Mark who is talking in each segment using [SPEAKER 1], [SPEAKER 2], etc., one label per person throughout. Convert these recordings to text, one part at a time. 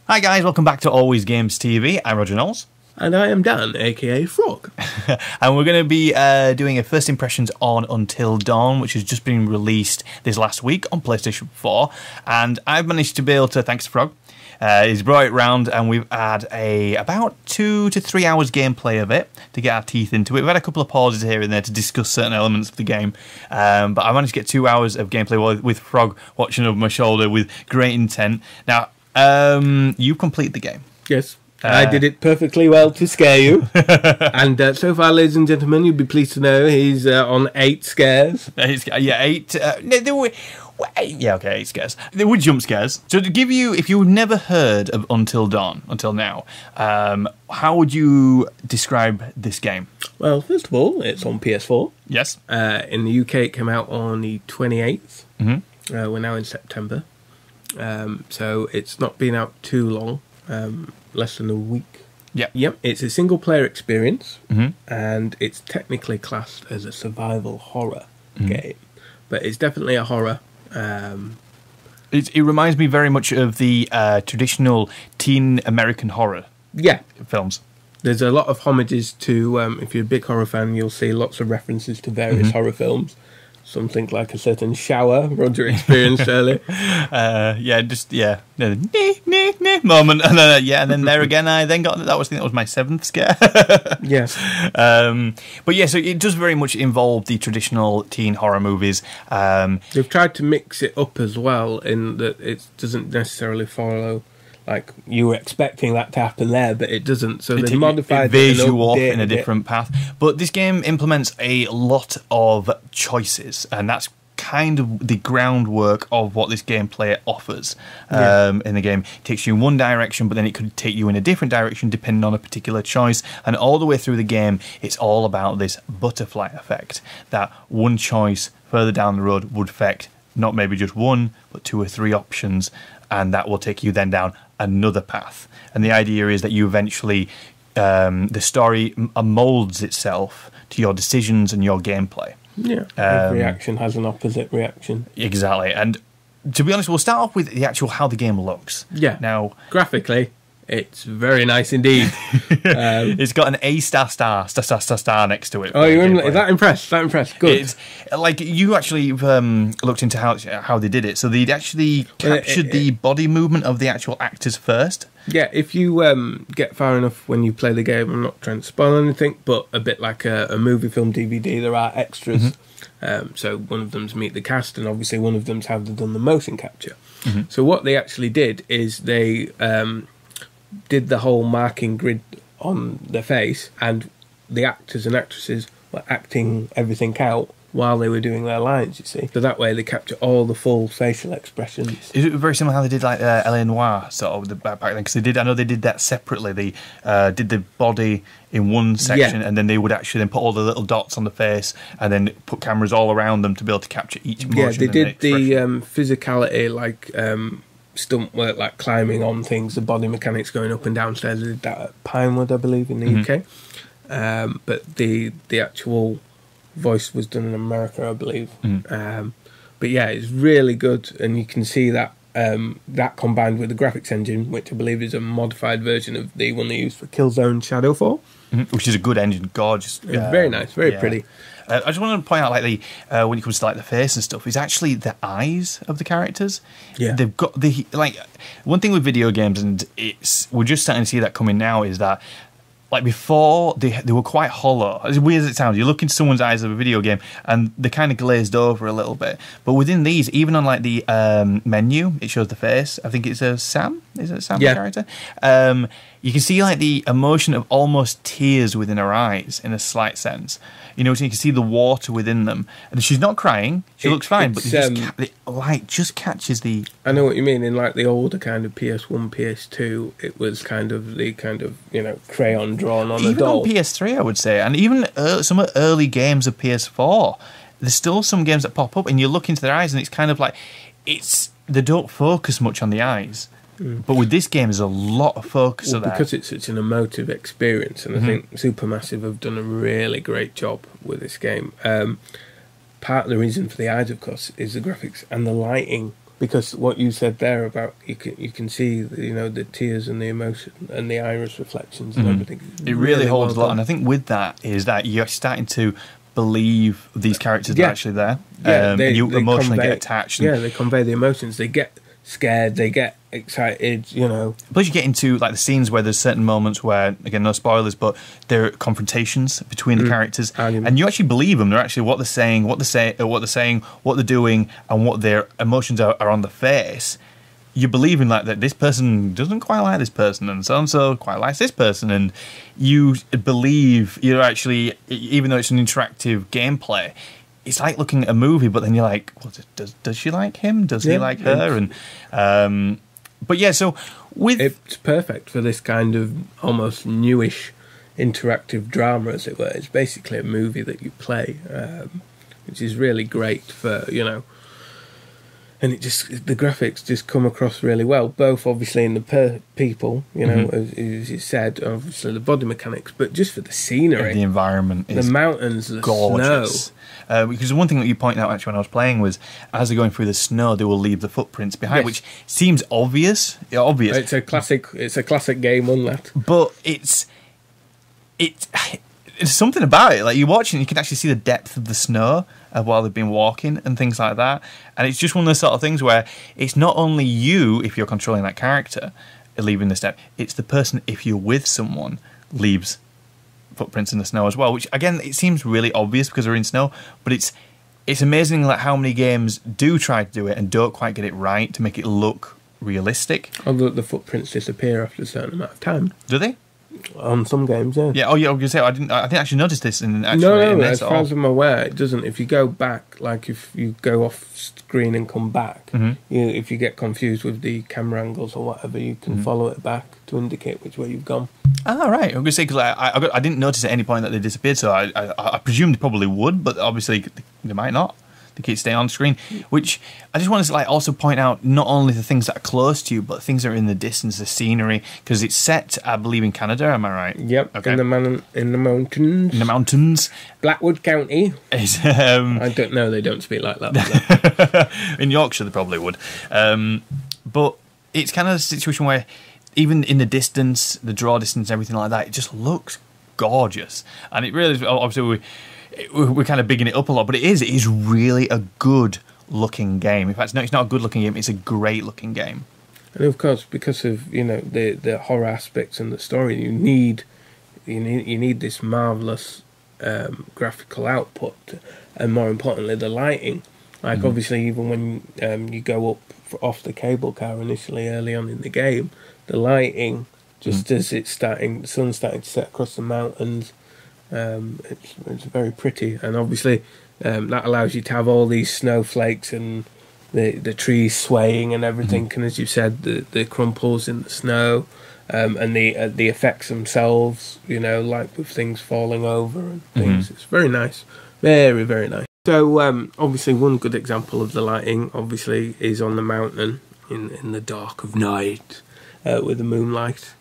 [SPEAKER 1] Hi guys, welcome back to Always Games TV. I'm Roger Knowles.
[SPEAKER 2] And I am Dan, aka Frog.
[SPEAKER 1] And we're going to be doing a first impressions on Until Dawn, which has just been released this last week on PlayStation 4. And I've managed to be able to, thanks to Frog, he's brought it round and we've had about 2 to 3 hours gameplay of it to get our teeth into it. We've had a couple of pauses here and there to discuss certain elements of the game. But I managed to get 2 hours of gameplay with Frog watching over my shoulder with great intent. Now, you complete the game.
[SPEAKER 2] Yes. I did it perfectly well to scare you. And so far, ladies and gentlemen, you'll be pleased to know he's on 8 scares.
[SPEAKER 1] 8. Yeah, okay, 8 scares. They were jump scares. So to give you, if you've never heard of Until Dawn, until now, how would you describe this game?
[SPEAKER 2] Well, first of all, it's on PS4.
[SPEAKER 1] Yes.
[SPEAKER 2] In the UK, it came out on the 28th.
[SPEAKER 1] Mm-hmm.
[SPEAKER 2] We're now in September. So it's not been out too long. Less than a week. Yep. It's a single player experience, and it's technically classed as a survival horror game, but it's definitely a horror.
[SPEAKER 1] It reminds me very much of the traditional teen American horror films.
[SPEAKER 2] There's a lot of homages to, if you're a big horror fan, you'll see lots of references to various horror films. Something like a certain shower Roger experienced earlier.
[SPEAKER 1] Moment, and then there again, I then got that was my 7th scare.
[SPEAKER 2] Yes.
[SPEAKER 1] But yeah, so it does very much involve the traditional teen horror movies.
[SPEAKER 2] They've tried to mix it up as well in that it doesn't necessarily follow. Like, you were expecting that to happen there, but it doesn't. So they modified
[SPEAKER 1] it. Veers you off in a different path. But this game implements a lot of choices, and that's kind of the groundwork of what this gameplay offers in the game. It takes you in one direction, but then it could take you in a different direction depending on a particular choice. And all the way through the game, it's all about this butterfly effect, that one choice further down the road would affect not maybe just one, but 2 or 3 options, and that will take you then down another path. And the idea is that you eventually, the story molds itself to your decisions and your gameplay.
[SPEAKER 2] Yeah, every reaction has an opposite reaction.
[SPEAKER 1] Exactly. And to be honest, we'll start off with the actual how the game looks.
[SPEAKER 2] Yeah.
[SPEAKER 1] Now,
[SPEAKER 2] graphically, it's very nice indeed.
[SPEAKER 1] It's got an A star next to it.
[SPEAKER 2] Oh, you're that impressed? That impressed? Good.
[SPEAKER 1] It's like you actually looked into how they did it. So they'd actually captured the body movement of the actual actors first.
[SPEAKER 2] Yeah, if you get far enough when you play the game, I'm not trying to spoil anything, but a bit like a movie film DVD, there are extras. So one of them's meet the cast, and obviously one of them's how they've done the motion capture. So what they actually did is they did the whole marking grid on their face, and the actors and actresses were acting everything out while they were doing their lines, you see. So that way they capture all the full facial expressions.
[SPEAKER 1] Is it very similar how they did like L.A. Noire sort of back then? Because I know they did that separately. They did the body in one section, and then they would actually then put all the little dots on the face and then put cameras all around them to be able to capture each emotion.
[SPEAKER 2] Yeah, they did the physicality, like stunt work, like climbing on things, the body mechanics going up and downstairs. They did that at Pinewood, I believe, in the UK. But the actual voice was done in America, I believe. But yeah, it's really good, and you can see that that combined with the graphics engine, which I believe is a modified version of the one they used for Killzone Shadowfall,
[SPEAKER 1] which is a good engine, gorgeous.
[SPEAKER 2] Very nice, very pretty.
[SPEAKER 1] I just wanted to point out, like when it comes to like the face and stuff, is actually the eyes of the characters.
[SPEAKER 2] Yeah,
[SPEAKER 1] they've got the one thing with video games, and we're just starting to see that coming now, is that. Like before, they were quite hollow. As weird as it sounds, you look into someone's eyes of a video game and they're kind of glazed over a little bit. But within these, even on like the menu, it shows the face. I think it's a Sam. Is it Sam, the character? You can see like the emotion of almost tears within her eyes in a slight sense. You know, so you can see the water within them. And she's not crying. She looks fine, but the light just catches the...
[SPEAKER 2] I know what you mean. In like the older kind of PS1, PS2, it was kind of the crayon drawn on a doll.
[SPEAKER 1] Even on PS3, I would say. And even some of the early games of PS4, there's still some games that pop up and you look into their eyes and it's kind of like... They don't focus much on the eyes. But with this game, there's a lot of focus on that.
[SPEAKER 2] Because it's such an emotive experience, and I think Supermassive have done a really great job with this game. Part of the reason for the eyes, of course, is the graphics and the lighting because what you said there about you can see the tears and the emotion and the iris reflections and everything.
[SPEAKER 1] It really holds a lot, and I think with that is that you're starting to believe these characters are actually there. You emotionally get attached.
[SPEAKER 2] They convey the emotions. They get scared. They get excited.
[SPEAKER 1] Plus, you get into like the scenes where there's certain moments where, again, no spoilers, but there are confrontations between the characters, and you actually believe them. They're actually what they're saying, what they're doing, and what their emotions are on the face. You're believing like that this person doesn't quite like this person, and so quite likes this person, and you believe you're actually, even though it's an interactive gameplay, it's like looking at a movie, but then you're like, well, does she like him? Does he like her? And but yeah, so it's
[SPEAKER 2] perfect for this kind of almost newish interactive drama, as it were. It's basically a movie that you play, which is really great for and the graphics just come across really well, both obviously in the people, as you said, obviously the body mechanics, but just for the scenery,
[SPEAKER 1] the environment,
[SPEAKER 2] the mountains, the
[SPEAKER 1] gorgeous.
[SPEAKER 2] Snow.
[SPEAKER 1] Because one thing that you pointed out actually when I was playing was, as they're going through the snow, they will leave the footprints behind, which seems obvious. It's
[SPEAKER 2] a classic game on that,
[SPEAKER 1] but it's something about it. Like you're watching, you can actually see the depth of the snow while they've been walking and things like that. And it's just one of those sort of things where it's not only you, if you're controlling that character, leaving the step. It's the person, if you're with someone, leaves footprints in the snow as well. Which again, it seems really obvious because they're in snow, but it's amazing like how many games do try to do it and don't quite get it right to make it look realistic.
[SPEAKER 2] Although the footprints disappear after a certain amount of time.
[SPEAKER 1] Do they?
[SPEAKER 2] On some games, yeah.
[SPEAKER 1] Yeah. Oh, yeah. I was gonna say I didn't actually notice this in actually.
[SPEAKER 2] No. As far as I'm aware, it doesn't. If you go back, like if you go off screen and come back, if you get confused with the camera angles or whatever, you can follow it back to indicate which way you've gone.
[SPEAKER 1] Ah, right. I'm gonna say because I didn't notice at any point that they disappeared, so I presume they probably would, but obviously they might not. They keep staying on screen, which I just want to also point out not only the things that are close to you, but things that are in the distance, the scenery, because it's set, I believe, in Canada. Am I right?
[SPEAKER 2] Yep. Okay. In the mountains.
[SPEAKER 1] In the mountains.
[SPEAKER 2] Blackwood County. I don't know. They don't speak like that.
[SPEAKER 1] In Yorkshire, they probably would. But it's kind of a situation where even in the distance, the draw distance, everything like that, it just looks gorgeous, and it really is. Obviously, we're kind of bigging it up a lot, but it is really a good looking game. In fact, no, it's not a good looking game, it's a great looking game.
[SPEAKER 2] And of course, because of the horror aspects and the story, you need this marvelous graphical output, and more importantly, the lighting. Like obviously, even when you go up off the cable car initially early on in the game, the lighting, just as the sun's starting to set across the mountains. It's very pretty, and obviously that allows you to have all these snowflakes and the trees swaying and everything, and as you said, the crumples in the snow, and the effects themselves, like with things falling over and things. It's very nice, very, very nice. So obviously one good example of the lighting obviously is on the mountain in the dark of night with the moonlight.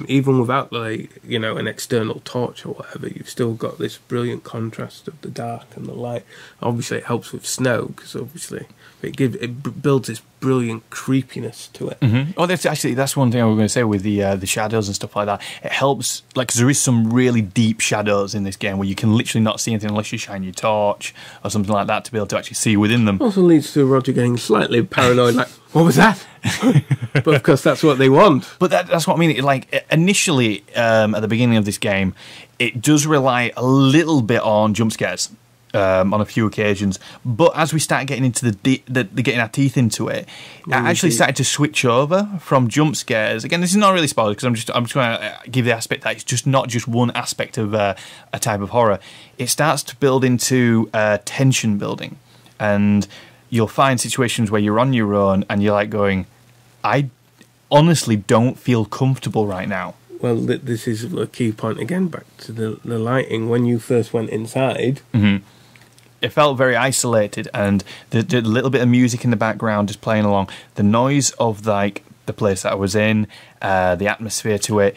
[SPEAKER 2] Even without an external torch or whatever, you've still got this brilliant contrast of the dark and the light. Obviously, it helps with snow because obviously it builds this brilliant creepiness to it.
[SPEAKER 1] Oh, that's one thing I was going to say with the shadows and stuff like that. It helps, because there is some really deep shadows in this game where you can literally not see anything unless you shine your torch or something like that to be able to actually see within them.
[SPEAKER 2] Also leads to Roger getting slightly paranoid, like, what was that? But of course, that's what they want.
[SPEAKER 1] But that's what I mean. Initially, at the beginning of this game, it does rely a little bit on jump scares. On a few occasions, but as we start getting into getting our teeth into it, it actually started to switch over from jump scares. Again, this is not really spoiled because I'm just going to give the aspect that it's just not just one aspect of a type of horror. It starts to build into tension building, and you'll find situations where you're on your own and you're like going, I honestly don't feel comfortable right now.
[SPEAKER 2] Well, this is a key point again, back to the lighting. When you first went inside,
[SPEAKER 1] it felt very isolated, and the little bit of music in the background just playing along, the noise of the place that I was in, the atmosphere to it,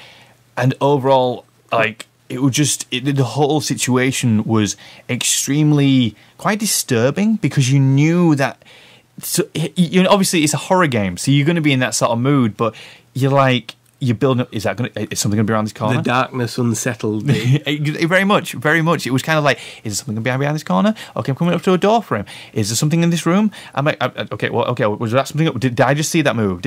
[SPEAKER 1] and overall, it was just the whole situation was extremely quite disturbing because you knew that so you know, obviously it's a horror game, so you're going to be in that sort of mood, but you're building up. Is something going to be around this corner?
[SPEAKER 2] The darkness unsettled me.
[SPEAKER 1] Very much. It was kind of like, is there something going to be behind this corner? Okay, I'm coming up to a door frame. Is there something in this room? I'm like, okay, was that something? Did I just see that move?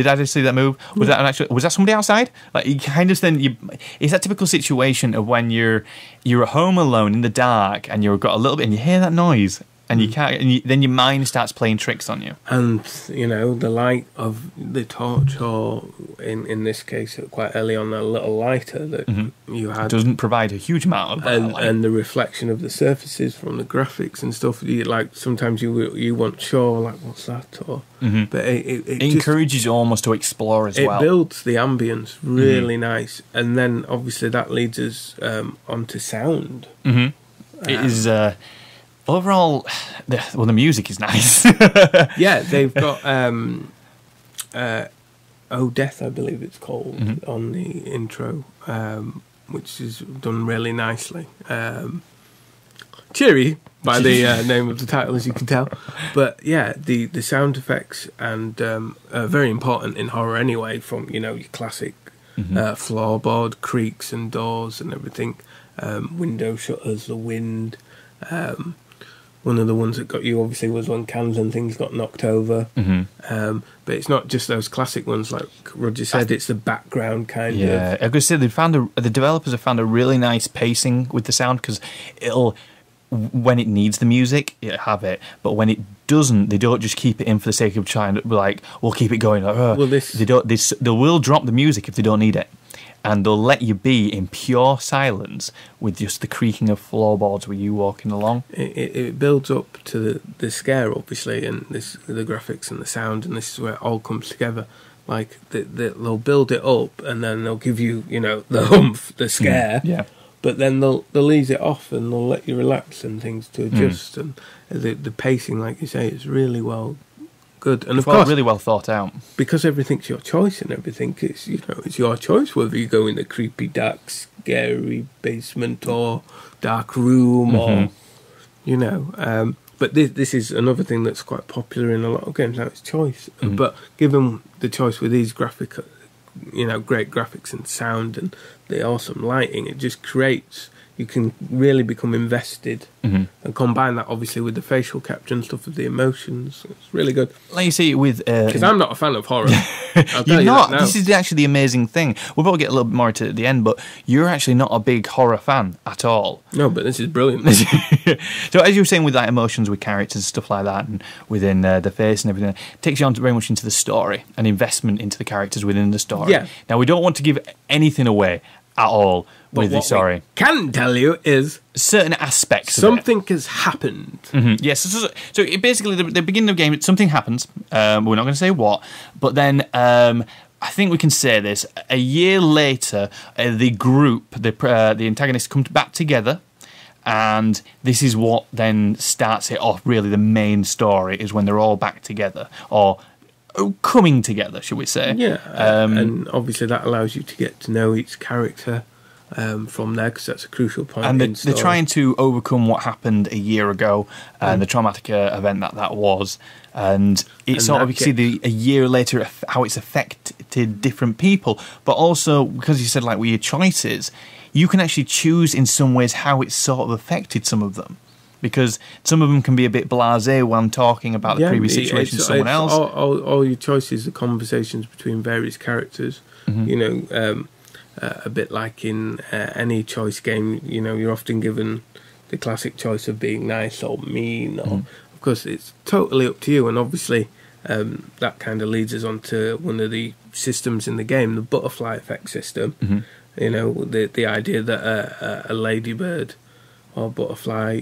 [SPEAKER 1] Was that somebody outside? Like, you kind of it's that typical situation of when you're at home alone in the dark and you've got a little bit and you hear that noise. And you can't. And then your mind starts playing tricks on you.
[SPEAKER 2] And the light of the torch, or in this case, quite early on, a little lighter that you had
[SPEAKER 1] doesn't provide a huge amount of light.
[SPEAKER 2] And the reflection of the surfaces from the graphics and stuff. Sometimes you weren't sure, like, what's that? Or but it
[SPEAKER 1] encourages you almost to explore as well.
[SPEAKER 2] It builds the ambience really nice, and then obviously that leads us onto sound.
[SPEAKER 1] It is. Overall, the music is nice.
[SPEAKER 2] Yeah, they've got Oh Death, I believe it's called, on the intro, which is done really nicely. Cheery by the name of the title, as you can tell. But yeah, the sound effects and are very important in horror anyway, from your classic floorboard creaks and doors and everything, window shutters, the wind. One of the ones that got you, obviously, was when cans and things got knocked over. But it's not just those classic ones, like Roger said. It's the background kind of.
[SPEAKER 1] Yeah, I was going to say the developers have found a really nice pacing with the sound, because when it needs the music, it'll have it. But when it doesn't, they don't just keep it in for the sake of trying to be like, we'll keep it going. Like, they will drop the music if they don't need it. And they'll let you be in pure silence with just the creaking of floorboards with you walking along.
[SPEAKER 2] It builds up to the scare, obviously, and the graphics and the sound, and this is where it all comes together. Like, they'll build it up, and then they'll give you, the humph, the scare.
[SPEAKER 1] Yeah.
[SPEAKER 2] But then they'll ease it off, and they'll let you relax and things to adjust. And the pacing, like you say, is really well good, and of course,
[SPEAKER 1] really well thought out,
[SPEAKER 2] because everything's your choice and everything. It's it's your choice whether you go in the creepy, dark, scary basement or dark room, or But this is another thing that's quite popular in a lot of games. Now it's choice, but given the choice with these great graphics and sound and the awesome lighting, it just creates. You can really become invested and combine that, obviously, with the facial capture and stuff of the emotions. It's really good.
[SPEAKER 1] Like you see with...
[SPEAKER 2] Because I'm not a fan of horror.
[SPEAKER 1] You're not. This is actually the amazing thing. We'll probably get a little bit more into it at the end, but you're actually not a big horror fan at all.
[SPEAKER 2] No, but this is brilliant.
[SPEAKER 1] So as you were saying, with like emotions, with characters and stuff like that, and within the face and everything, it takes you on very much into the story and investment into the characters within the story.
[SPEAKER 2] Yeah.
[SPEAKER 1] Now, we don't want to give anything away at all.
[SPEAKER 2] But what we can tell you is
[SPEAKER 1] certain aspects
[SPEAKER 2] something has happened.
[SPEAKER 1] Yes, so it basically, the beginning of the game, something happens. We're not going to say what, but then I think we can say this. A year later, the group, the antagonists, come back together, and this is what then starts it off. Really, the main story is when they're all back together, or coming together, should we say?
[SPEAKER 2] Yeah, and obviously that allows you to get to know each character. From there, because that's a crucial point.
[SPEAKER 1] And they're trying to overcome what happened a year ago, and the traumatic event that was. And it's sort of, you see a year later how it's affected different people, but also because you said, like, with your choices, you can actually choose in some ways how it's sort of affected some of them. Because some of them can be a bit blasé when talking about the previous situation to someone else.
[SPEAKER 2] All your choices are conversations between various characters. A bit like in any choice game, you're often given the classic choice of being nice or mean. Or, of course, it's totally up to you. And obviously, that kind of leads us on to one of the systems in the game, the butterfly effect system. The idea that a ladybird or butterfly,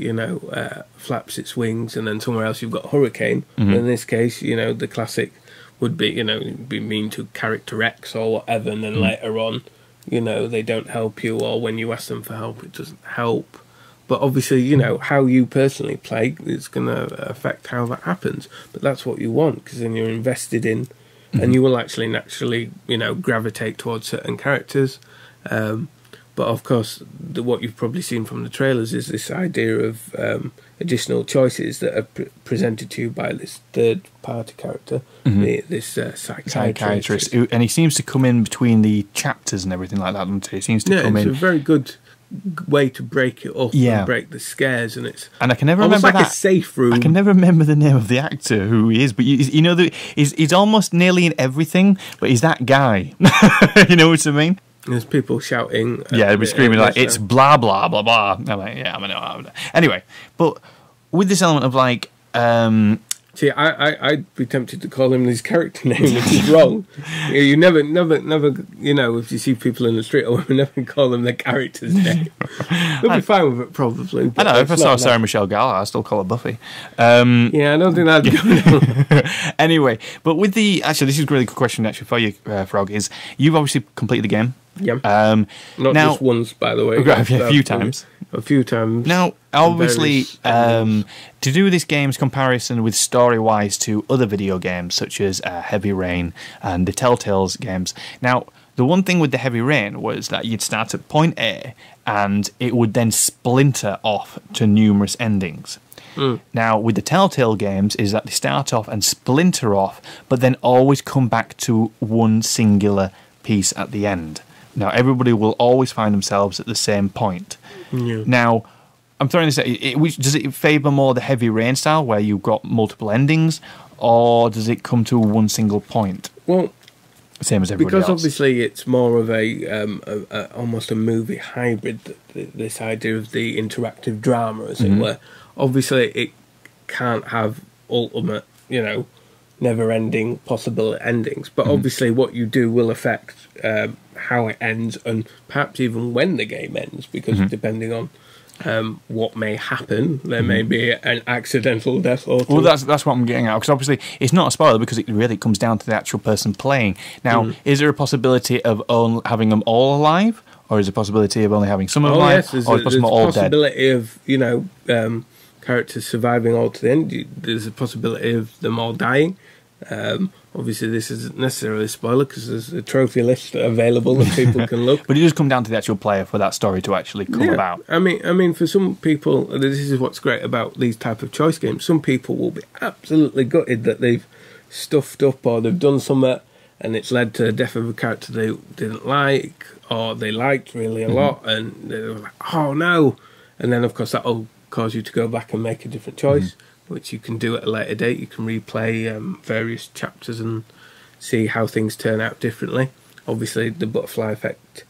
[SPEAKER 2] flaps its wings, and then somewhere else you've got a hurricane. In this case, the classic would be, be mean to character X or whatever, and then later on, they don't help you, or when you ask them for help, it doesn't help. But obviously, how you personally play is going to affect how that happens. But that's what you want, because then you're invested in, and you will actually naturally, gravitate towards certain characters. But of course, what you've probably seen from the trailers is this idea of additional choices that are presented to you by this third-party character, this psychiatrist.
[SPEAKER 1] And he seems to come in between the chapters and everything like that, doesn't he? He seems to come in.
[SPEAKER 2] It's a very good way to break it up and break the scares, and
[SPEAKER 1] I can never
[SPEAKER 2] almost
[SPEAKER 1] remember
[SPEAKER 2] like a safe room.
[SPEAKER 1] I can never remember the name of the actor who he is, but you know that he's almost nearly in everything, but he's that guy. You know what I mean?
[SPEAKER 2] There's people shouting.
[SPEAKER 1] They'll be screaming like, it's blah, blah, blah, blah. I'm like, yeah, I know. Anyway, but with this element of like...
[SPEAKER 2] See, I'd be tempted to call him his character name, which is wrong. You never, you know, if you see people in the street, I would never call them their character's name. They'll be fine with it, probably.
[SPEAKER 1] I know, if I saw Sarah Michelle Gellar, I'd still call her Buffy.
[SPEAKER 2] Yeah, I don't think that'd go.
[SPEAKER 1] Anyway, but with the... Actually, this is a really good question actually for you, Frog, is you've obviously completed the game.
[SPEAKER 2] Yeah.
[SPEAKER 1] Not
[SPEAKER 2] just once, by the way.
[SPEAKER 1] A few times.
[SPEAKER 2] A few times.
[SPEAKER 1] Now, obviously, to do this game's comparison with story-wise to other video games, such as Heavy Rain and the Telltale's games. Now, the one thing with the Heavy Rain was that you'd start at point A, and it would then splinter off to numerous endings. Now, with the Telltale games, is that they start off and splinter off, but then always come back to one singular piece at the end. Now, everybody will always find themselves at the same point.
[SPEAKER 2] Yeah.
[SPEAKER 1] Now, I'm throwing this at does it favour more the Heavy Rain style, where you've got multiple endings, or does it come to one single point?
[SPEAKER 2] Well,
[SPEAKER 1] same as everybody
[SPEAKER 2] because
[SPEAKER 1] else.
[SPEAKER 2] obviously it's more of a almost a movie hybrid, this idea of the interactive drama, as it were. Obviously, it can't have ultimate, you know, never-ending possible endings, but obviously what you do will affect how it ends, and perhaps even when the game ends, because depending on what may happen, there may be an accidental death or two.
[SPEAKER 1] Well, that's what I'm getting at, because obviously it's not a spoiler, because it really comes down to the actual person playing. Now, is there a possibility of having them all alive, or is there a possibility of only having some alive,
[SPEAKER 2] yes, there's
[SPEAKER 1] or
[SPEAKER 2] a possibility of, you know, characters surviving all to the end. There's a possibility of them all dying. Obviously, this isn't necessarily a spoiler because there's a trophy list available that people can look.
[SPEAKER 1] But it does come down to the actual player for that story to actually come about.
[SPEAKER 2] I mean, for some people, this is what's great about these type of choice games. Some people will be absolutely gutted that they've stuffed up or they've done something and it's led to the death of a character they didn't like or they liked really a lot, and they're like, oh no. And then, of course, that'll cause you to go back and make a different choice. Which you can do at a later date. You can replay various chapters and see how things turn out differently. Obviously, the butterfly effect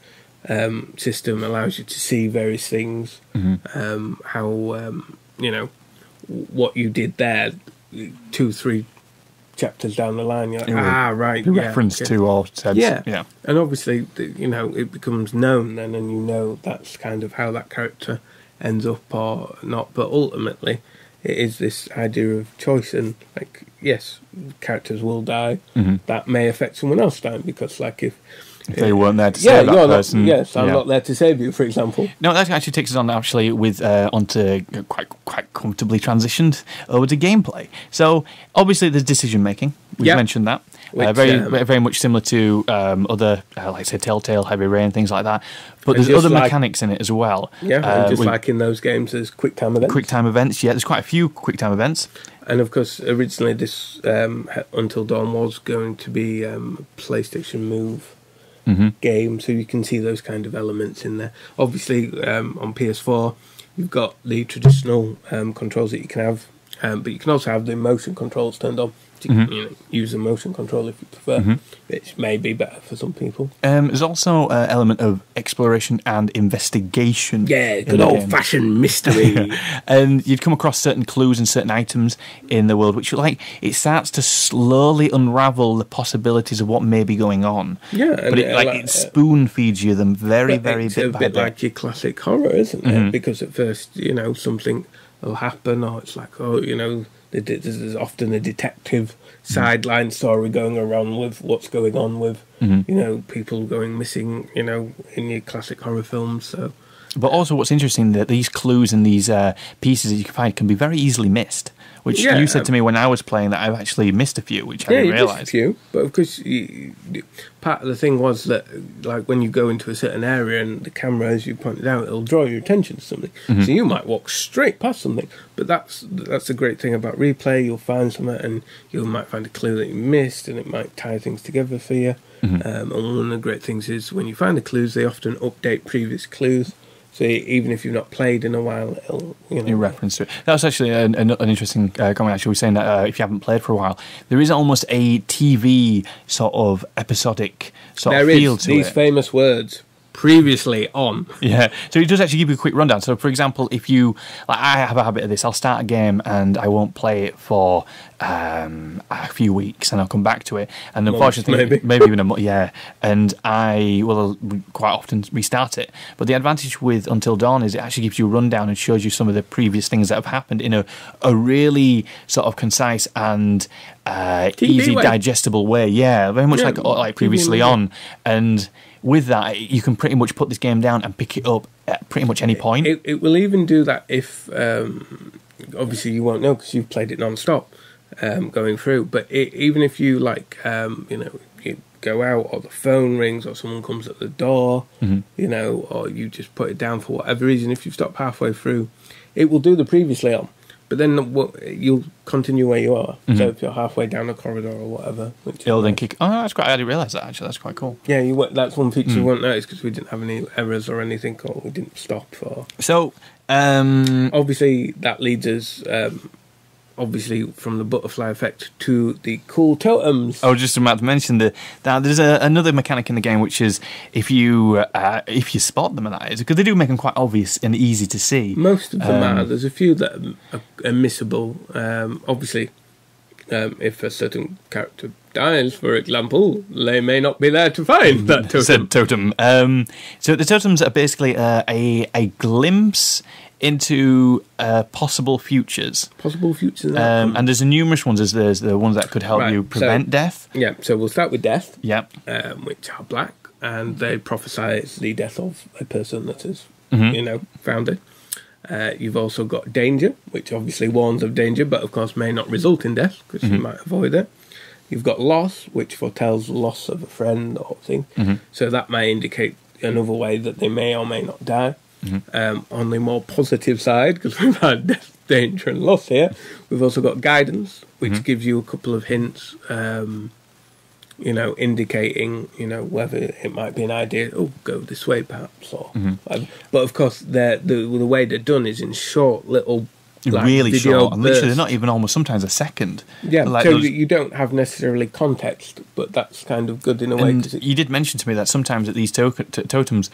[SPEAKER 2] system allows you to see various things, how, you know, what you did there 2-3 chapters down the line. You're like, right.
[SPEAKER 1] Reference to all sense.
[SPEAKER 2] Yeah. And obviously, you know, it becomes known then, and you know that's kind of how that character ends up or not. But ultimately, it is this idea of choice, and like, yes, characters will die. That may affect someone else dying, because like if
[SPEAKER 1] they weren't there to save that person.
[SPEAKER 2] I'm not there to save you, for example.
[SPEAKER 1] No, that actually takes us on actually with onto quite comfortably transitioned over to gameplay. So obviously there's decision making. We've mentioned that. Very much similar to other, like say Telltale, Heavy Rain, things like that. But there's other mechanics in it as well.
[SPEAKER 2] Yeah, just like in those games, there's quick time events.
[SPEAKER 1] Quick time events, yeah. There's quite a few quick time events.
[SPEAKER 2] And of course, originally this Until Dawn was going to be PlayStation Move game, so you can see those kind of elements in there. Obviously, on PS4, you've got the traditional controls that you can have, but you can also have the motion controls turned on. You know, use a motion control if you prefer, which may be better for some people.
[SPEAKER 1] There's also an element of exploration and investigation.
[SPEAKER 2] Yeah, good old-fashioned mystery.
[SPEAKER 1] And you'd come across certain clues and certain items in the world, which it starts to slowly unravel the possibilities of what may be going on.
[SPEAKER 2] Yeah,
[SPEAKER 1] but it spoon feeds you them very bit by bit.
[SPEAKER 2] It's a bit like your classic horror, isn't it? Because at first, you know, something will happen, or it's like, oh, you know, there's often a detective sideline story going around with what's going on with, you know, people going missing, you know, in your classic horror films. So
[SPEAKER 1] But also, what's interesting that these clues and these pieces that you can find can be very easily missed. Which you said to me when I was playing that I've actually missed a few, which I didn't realise.
[SPEAKER 2] Missed a few, but of course, part of the thing was that, like, when you go into a certain area and the camera, as you pointed out, it'll draw your attention to something. So you might walk straight past something, but that's the great thing about replay. You'll find something, and you might find a clue that you missed, and it might tie things together for you. And one of the great things is when you find the clues, they often update previous clues. So even if you've not played in a while, it'll,
[SPEAKER 1] you reference to it. That was actually an interesting comment. Actually, we're saying that if you haven't played for a while, there is almost a TV sort of episodic sort of feel to it.
[SPEAKER 2] There is these famous words. Previously on.
[SPEAKER 1] Yeah, so it does actually give you a quick rundown. So, for example, if you, like, I have a habit of this, I'll start a game and I won't play it for a few weeks and I'll come back to it. And unfortunately, maybe even a month, and I will quite often restart it. But the advantage with Until Dawn is it actually gives you a rundown and shows you some of the previous things that have happened in a really sort of concise and easy, digestible way. Yeah, very much like previously on. And with that, you can pretty much put this game down and pick it up at pretty much any point.
[SPEAKER 2] It will even do that if, obviously you won't know because you've played it non-stop going through, but even if you, like, you go out or the phone rings or someone comes at the door, or you just put it down for whatever reason, if you've stopped halfway through, it will do the previously on. But then you'll continue where you are. So if you're halfway down a corridor or whatever,
[SPEAKER 1] it'll then kick. Oh, that's quite. I didn't realise that. Actually, that's quite cool.
[SPEAKER 2] Yeah, that's one feature you won't notice because we didn't have any errors or anything, or we didn't stop.
[SPEAKER 1] So
[SPEAKER 2] obviously that leads us. Obviously, from the butterfly effect to the cool totems.
[SPEAKER 1] I was just about to mention that there's another mechanic in the game, which is if you spot them, and that is because they do make them quite obvious and easy to see.
[SPEAKER 2] Most of them are. There's a few that are missable. Obviously, if a certain character dies, for example, they may not be there to find that totem.
[SPEAKER 1] Said totem. So the totems are basically a glimpse into possible futures. And there's numerous ones. There's the ones that could help you prevent death.
[SPEAKER 2] Yeah, so we'll start with death.
[SPEAKER 1] Yeah.
[SPEAKER 2] Which are black, and they prophesy the death of a person that is, found it. You've also got danger, which obviously warns of danger, but of course may not result in death, because you might avoid it. You've got loss, which foretells loss of a friend or thing. So that may indicate another way that they may or may not die. On the more positive side, because we've had death, danger and loss here, we've also got guidance, which gives you a couple of hints, indicating, whether it might be an idea, go this way perhaps, or whatever. But of course, the way they're done is in short little, like,
[SPEAKER 1] really
[SPEAKER 2] video
[SPEAKER 1] short, and literally they're not even almost sometimes a second.
[SPEAKER 2] Yeah, like so you don't have necessarily context, but that's kind of good in a way.
[SPEAKER 1] You did mention to me that sometimes that these totems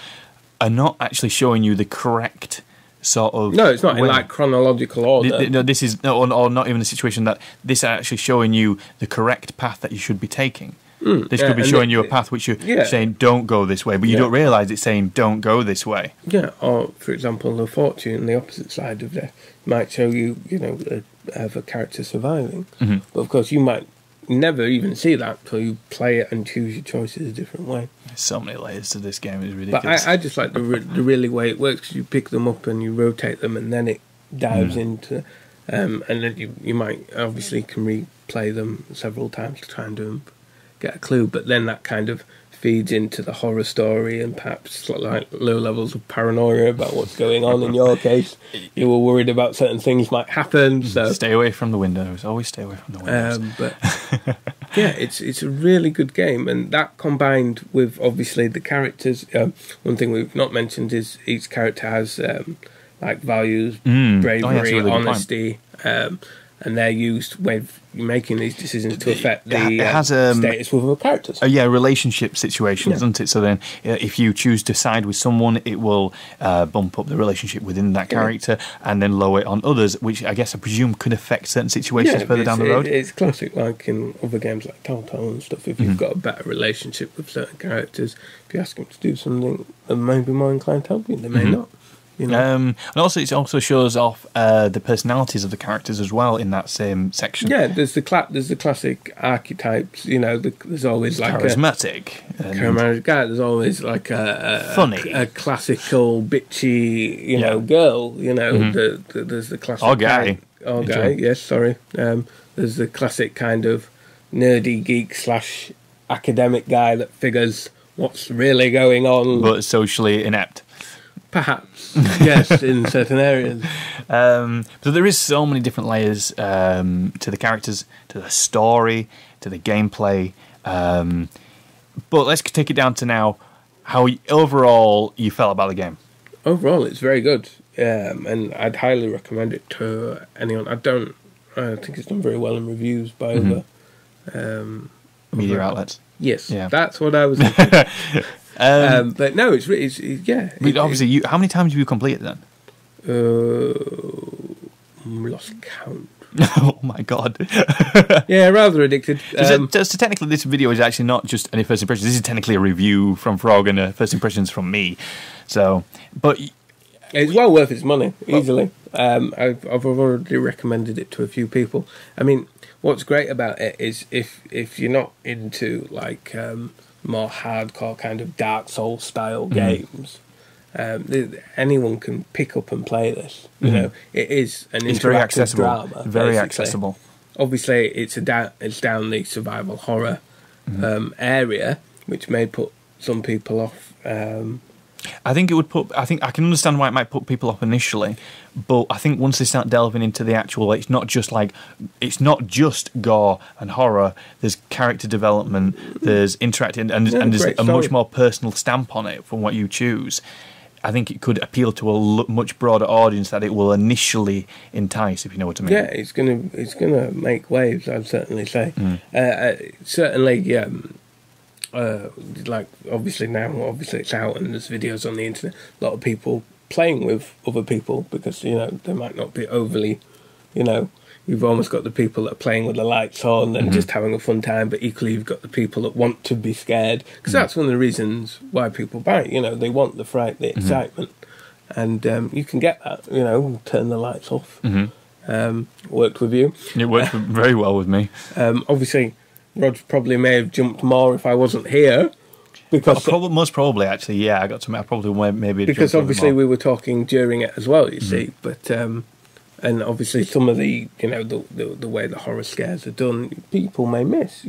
[SPEAKER 1] are not actually showing you the correct sort of...
[SPEAKER 2] No, it's not in, like, chronological order.
[SPEAKER 1] No, this is... or not even a situation that this is actually showing you the correct path that you should be taking. This could be showing you a path which you're saying, don't go this way, but you don't realise it's saying, don't go this way.
[SPEAKER 2] Yeah, or, for example, the fortune, the opposite side of death, might show you, of a character surviving. But, of course, you might never even see that until you play it and choose your choices a different way.
[SPEAKER 1] There's so many layers to this game, it's ridiculous.
[SPEAKER 2] But I just like the really way it works, because you pick them up and you rotate them and then it dives into... and then you might, obviously, can replay them several times to try and get a clue, but then that kind of feeds into the horror story and perhaps like low levels of paranoia about what's going on. In your case, you were worried about certain things might happen. So
[SPEAKER 1] stay away from the windows. Always stay away from the windows.
[SPEAKER 2] But yeah, it's a really good game, and that combined with obviously the characters. One thing we've not mentioned is each character has like values, bravery, really honesty. And they're used when you're making these decisions to affect the status with the characters.
[SPEAKER 1] Relationship situations, doesn't it? So then if you choose to side with someone, it will bump up the relationship within that character and then lower it on others, which I presume could affect certain situations further down the road.
[SPEAKER 2] It's classic, like in other games like Telltale and stuff. If you've got a better relationship with certain characters, if you ask them to do something, they may be more inclined to help you, they may not. You know?
[SPEAKER 1] And also, it also shows off the personalities of the characters as well in that same section.
[SPEAKER 2] Yeah, there's the classic archetypes. You know, there's always like
[SPEAKER 1] charismatic
[SPEAKER 2] guy. There's always like a
[SPEAKER 1] funny,
[SPEAKER 2] a classical bitchy, you know, girl. You know, there's the classic
[SPEAKER 1] guy.
[SPEAKER 2] Yes, sorry. There's the classic kind of nerdy geek / academic guy that figures what's really going on,
[SPEAKER 1] but socially inept.
[SPEAKER 2] Perhaps, yes, in certain areas.
[SPEAKER 1] So there is so many different layers to the characters, to the story, to the gameplay. But let's take it down to now how overall you felt about the game.
[SPEAKER 2] Overall, it's very good, and I'd highly recommend it to anyone. I think it's done very well in reviews by other
[SPEAKER 1] media outlets.
[SPEAKER 2] Yes,
[SPEAKER 1] yeah.
[SPEAKER 2] That's what I was thinking. But no, it's yeah.
[SPEAKER 1] Obviously, how many times have you completed then?
[SPEAKER 2] Lost count.
[SPEAKER 1] Oh my god!
[SPEAKER 2] Yeah, rather addicted.
[SPEAKER 1] So technically, this video is actually not just any first impressions. This is technically a review from Frog and first impressions from me. So, but
[SPEAKER 2] it's well worth its money easily. I've already recommended it to a few people. I mean, what's great about it is if you're not into like more hardcore kind of Dark Souls style games, anyone can pick up and play this. You know, it is an interactive
[SPEAKER 1] very accessible,
[SPEAKER 2] drama.
[SPEAKER 1] Very
[SPEAKER 2] basically.
[SPEAKER 1] accessible.
[SPEAKER 2] Obviously, it's down the survival horror area, which may put some people off.
[SPEAKER 1] I think it would put. I think I can understand why it might put people off initially, but I think once they start delving into the actual, it's not just gore and horror. There's character development. There's interacting, and there's a much more personal stamp on it from what you choose. I think it could appeal to a much broader audience that it will initially entice, if you know what I mean.
[SPEAKER 2] Yeah, it's gonna make waves. I'd certainly say. Certainly, yeah. Like obviously it's out and there's videos on the internet. A lot of people playing with other people because they might not be overly, you've almost got the people that are playing with the lights on and just having a fun time, but equally you've got the people that want to be scared because that's one of the reasons why people buy it. They want the fright, the excitement, and you can get that. Turn the lights off. Worked with you.
[SPEAKER 1] It worked very well with me.
[SPEAKER 2] Obviously. Rod probably may have jumped more if I wasn't here, because
[SPEAKER 1] most probably actually, yeah, I got to. I probably maybe
[SPEAKER 2] because obviously we were talking during it as well. You see, but and obviously some of the the way the horror scares are done, people may miss,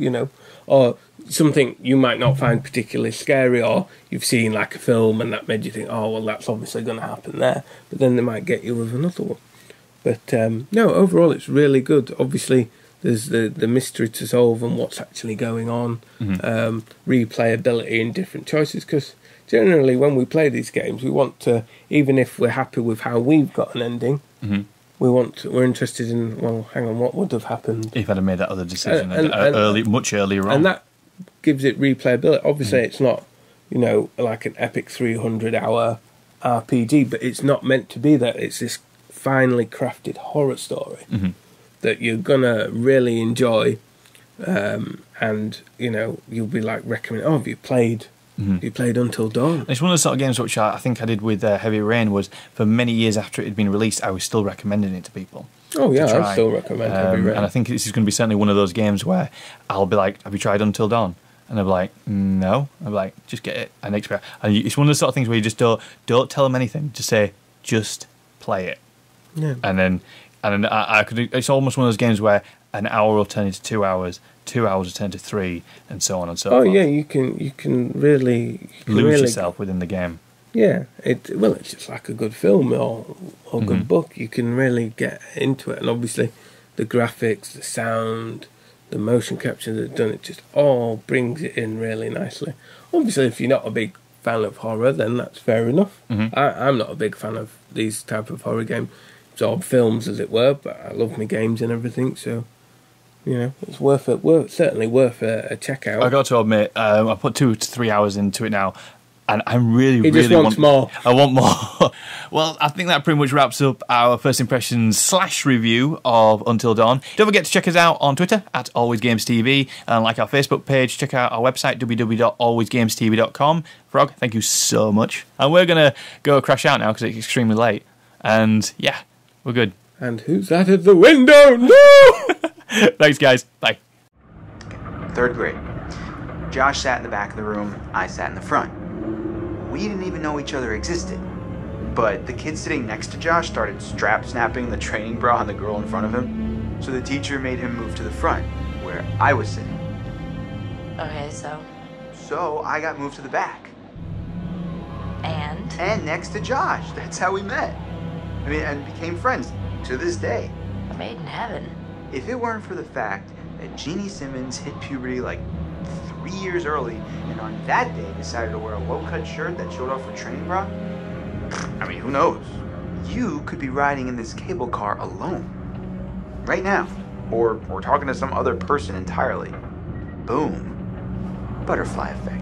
[SPEAKER 2] or something you might not find particularly scary, or you've seen like a film and that made you think, oh well, that's obviously going to happen there, but then they might get you with another one. But no, overall it's really good. Obviously. There's the mystery to solve and what's actually going on, replayability and different choices. Because generally, when we play these games, we want to, even if we're happy with how we've got an ending, we're interested in. Well, hang on, what would have happened
[SPEAKER 1] if I'd have made that other decision much earlier on?
[SPEAKER 2] And that gives it replayability. Obviously, it's not like an epic 300-hour RPG, but it's not meant to be that. It's this finely crafted horror story. That you're gonna really enjoy, and you'll be like recommend. Oh, have you played? You played Until Dawn?
[SPEAKER 1] It's one of the sort of games which I think I did with Heavy Rain. Was for many years after it had been released, I was still recommending it to people.
[SPEAKER 2] Oh yeah, I still recommend Heavy Rain.
[SPEAKER 1] And I think this is going to be certainly one of those games where I'll be like, "Have you tried Until Dawn?" And they'll be like, "No." I'm like, "Just get it." And it's one of the sort of things where you just don't tell them anything. Just say, "Just play it."
[SPEAKER 2] Yeah.
[SPEAKER 1] And then I could. It's almost one of those games where an hour will turn into 2 hours, 2 hours will turn into 3, and so on and so forth.
[SPEAKER 2] Oh yeah, you can really
[SPEAKER 1] lose yourself within the game.
[SPEAKER 2] Yeah, it's just like a good film or good book. You can really get into it, and obviously the graphics, the sound, the motion capture that's done, it just all brings it in really nicely. Obviously, if you're not a big fan of horror, then that's fair enough. I'm not a big fan of these type of horror games. Or films, as it were, but I love my games and everything, so it's certainly worth a check out.
[SPEAKER 1] I got to admit, I put 2 to 3 hours into it now. And I really,
[SPEAKER 2] He just
[SPEAKER 1] really
[SPEAKER 2] wants more.
[SPEAKER 1] I want more. Well, I think that pretty much wraps up our first impressions / review of Until Dawn. Don't forget to check us out on Twitter at AlwaysGamesTV, and like our Facebook page. Check out our website www.alwaysgamestv.com. Frog, thank you so much. And we're gonna go crash out now because it's extremely late. And yeah, we're good.
[SPEAKER 2] And who's that at the window? No!
[SPEAKER 1] Thanks, guys. Bye.
[SPEAKER 3] Third grade. Josh sat in the back of the room, I sat in the front. We didn't even know each other existed. But the kid sitting next to Josh started strap snapping the training bra on the girl in front of him. So the teacher made him move to the front, where I was sitting.
[SPEAKER 4] Okay, so?
[SPEAKER 3] So I got moved to the back.
[SPEAKER 4] And?
[SPEAKER 3] And next to Josh. That's how we met. I mean, and became friends to this day.
[SPEAKER 4] Made in heaven.
[SPEAKER 3] If it weren't for the fact that Jeannie Simmons hit puberty like 3 years early, and on that day decided to wear a low-cut shirt that showed off her training bra, I mean, who knows? You could be riding in this cable car alone. Right now. Or talking to some other person entirely. Boom. Butterfly effect.